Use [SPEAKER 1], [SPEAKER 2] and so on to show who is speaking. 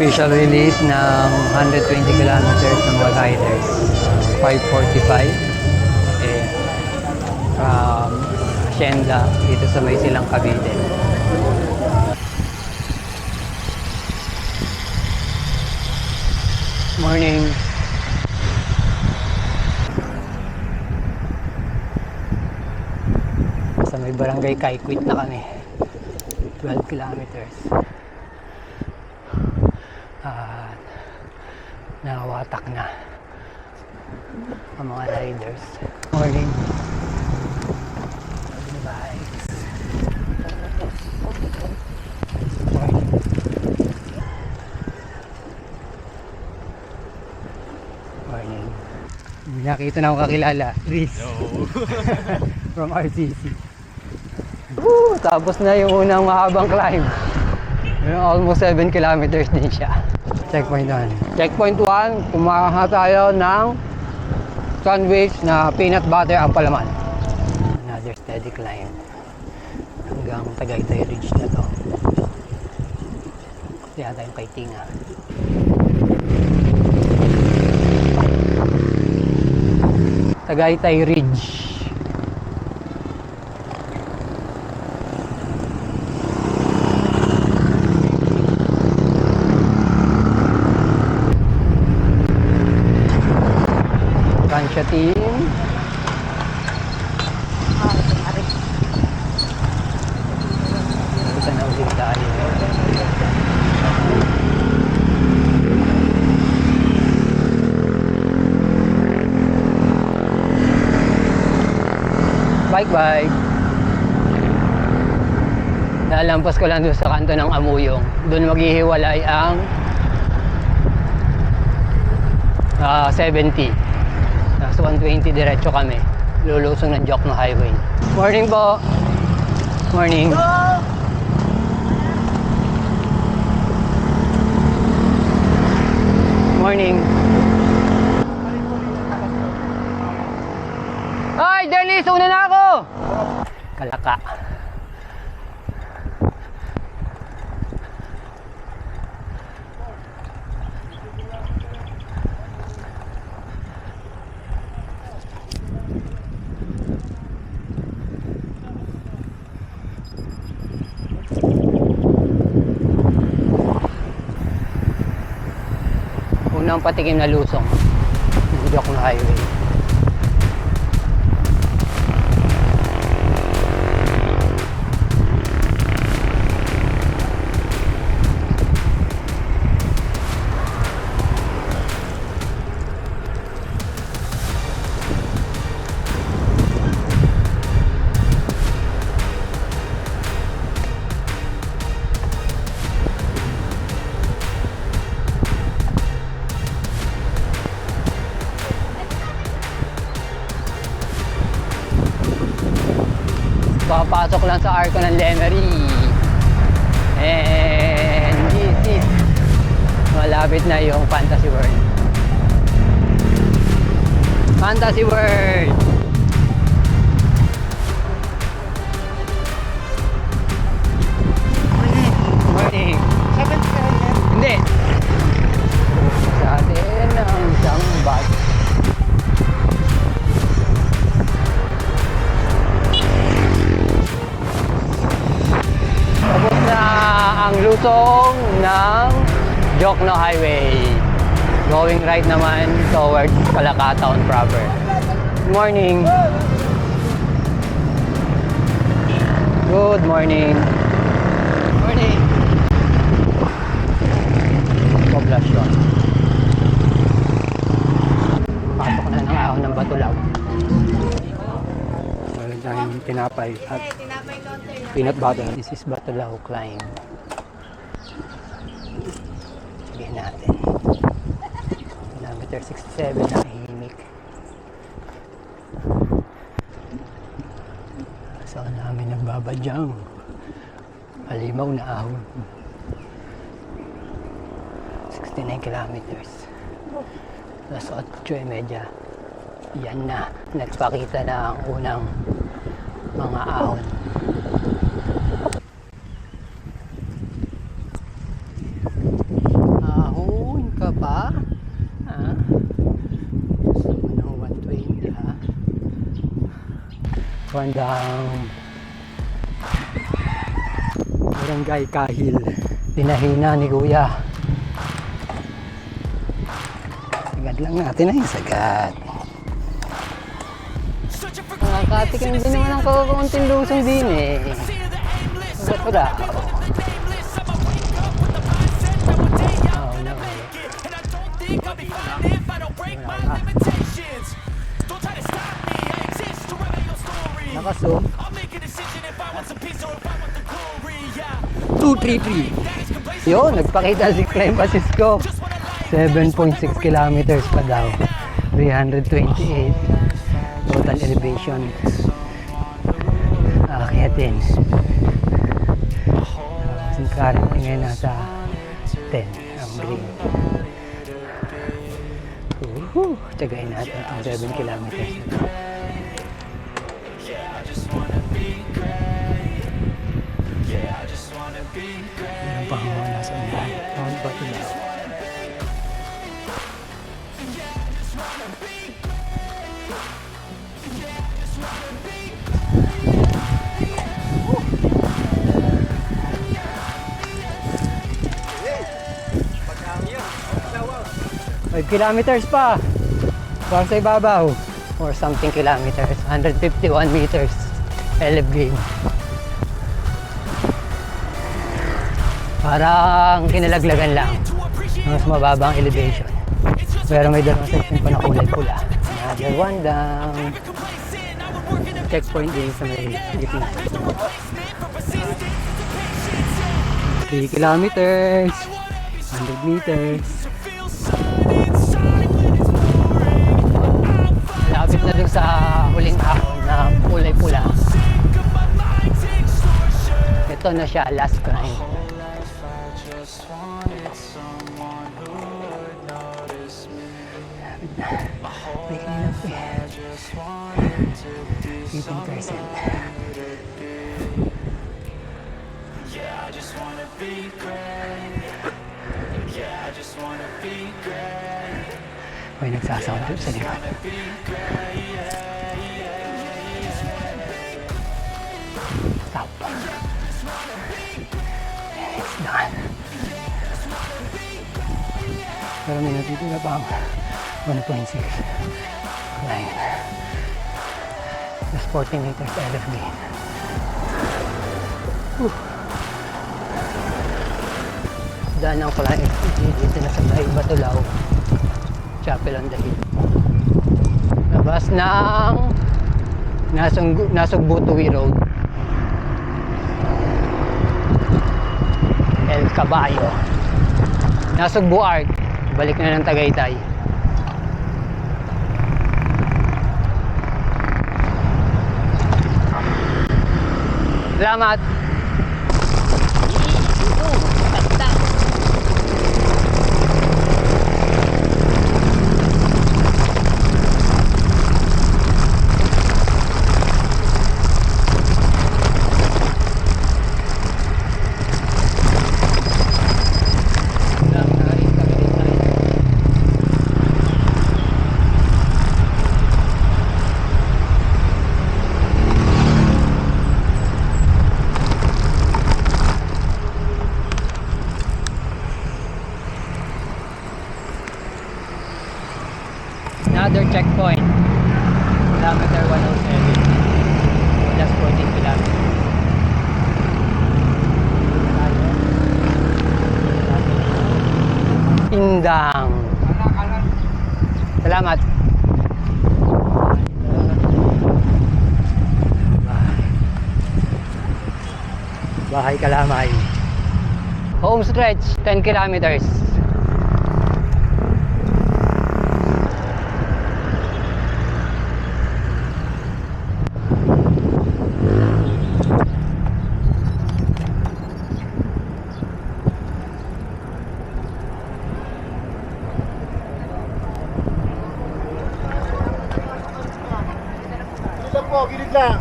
[SPEAKER 1] Official release ng 120 kilometers ng Wall Riders. 5:45 from Hacienda dito sa may Silang Cavite. Morning. Sa may barangay Kaikwit na kami. 12 kilometers. At nawatak na ang mga riders. Morning. Bye. Morning. Morning. Nakita na akong kakilala. Riz. From RCC. Woo! Tapos na yung unang mahabang climb. Almost 7 kilometers din siya. Checkpoint 1. Checkpoint 1, kumaha tayo ng sandwich na peanut butter ang palaman. Another steady climb. Hanggang Tagaytay Ridge na to. Kaya tayong kay Tinga. Tagaytay Ridge. Kansya team. Isa na ulit tayo. Bike. Nalampas ko lang doon sa kanto ng Amuyong. Doon maghihiwalay ang 70. Nasa 120 diretso kami. Lulusong ng Jokno Highway. Morning po. Morning. Morning. Ay, Dennis! Una na ako! Kalaka. Unang patikim na lusong ng Jokno Highway. Papasok lang sa arko ng Lemery. And this is malapit na yung Fantasy World. Fantasy World! Morning! 7-7? Hindi! Sa atin ang isang bus. Ang lusong ng Jokno Highway. Going right naman towards Calacataon proper. Good morning. Good morning. Morning. Poblasyon. Pasok na ng ahon ng Batulaw. Meron tayong tinapay at peanut butter. This is Batulaw climb. Sabihin natin. Kilometer 67 na himik. Saan namin nagbabadyang halimaw na ahon. 69 kilometers. Alas 8:30. Yan na. Nagpakita na ang unang mga ahon. bandang Barangay Kahil. Pinahina ni Kuya. Sagad lang natin ay sagad. Nakakatikim din naman ang kakakunting lusong din eh. Ba't wala? Oh no. Nakaso. 233. Yun, nagpakita si Clem Francisco. 7.6 kilometers pa daw. 328. Total elevation. Aakyatin. Kasi currently ngayon nasa 10 ang green. Tiyagayin natin itong 7 kilometers. Meron pa ako nasa unahan. Mount Batulaw. Five kilometers pa. Para sa ibabaw. Or something kilometers. 151 meters. Elevation gain. Parang kinalaglagan lang. Mas mababang elevation. Pero may dalawang section pa na kulay pula. Another one down. Checkpoint din sa may gitna. 3 kilometers. 100 meters. Malapit na dun sa huling ahon na kulay pula. Ito na siya, last climb. Break na lang po eh. 18%. May nagsasound trip sa likod. Stop. And it's done. Pero may natitira pang 1.6 climb. Just 40 meters elevation gain. Daan ang climb dito na sa may Batulaw, Chapel on the Hill. Labas ng Nasugbu-Tuwi Road, El Caballo, Nasugbu Arc, balik na ng Tagaytay. Salamat. Another checkpoint, kilometer 107, just 14 kilometers. Indang. Salamat. Bahay Kalamay. Home stretch, 10 kilometers.
[SPEAKER 2] Gilid lang.